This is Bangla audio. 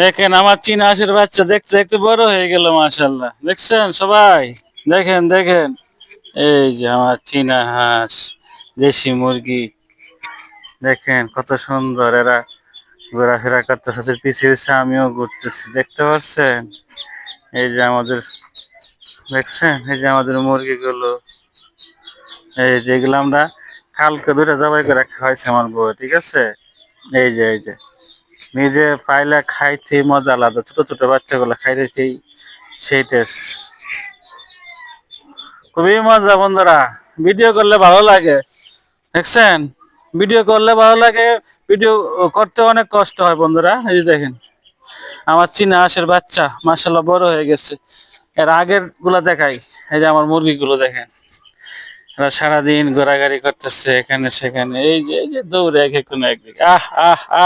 দেখেন আমার চীনা হাঁসের বাচ্চা দেখতে দেখতে বড় হয়ে গেল, মাশাআল্লাহ। দেখছেন সবাই? দেখেন দেখেন, এই যে আমার চীনা হাঁস, দেশি মুরগি। দেখেন কত সুন্দর এরা ঘোরাফেরা করতেছে, ওদের পিছে পিছে আমিও ঘুরতেছি, দেখতে পাচ্ছেন? এই যে আমাদের, দেখছেন? এই যে আমাদের মুরগিগুলো, এই যে এগুলো আমরা কালকে দুটো জবাই করে খাওয়াইছে আমার বউ, ঠিক আছে? এই যে নিজে পাইলে খাইতে মজা আলাদা, ছোট ছোট বাচ্চাগুলো খাইতে সেই টেস্ট, খুবই মজা বন্ধুরা। ভিডিও করলে ভালো লাগে, দেখছেন? ভিডিও করলে ভালো লাগে, ভিডিও করতে অনেক কষ্ট হয় বন্ধুরা। এই যে দেখেন আমার চীনা হাঁসের বাচ্চা মাশাআল্লাহ বড় হয়ে গেছে। এর আগের গুলা দেখাই, এই যে আমার মুরগিগুলো দেখেন, এরা সারাদিন ঘোরাঘুরি করতেছে এখানে সেখানে, এই যে দৌড়ে এক এক কোনো একদিকে, আহ আহ আহ।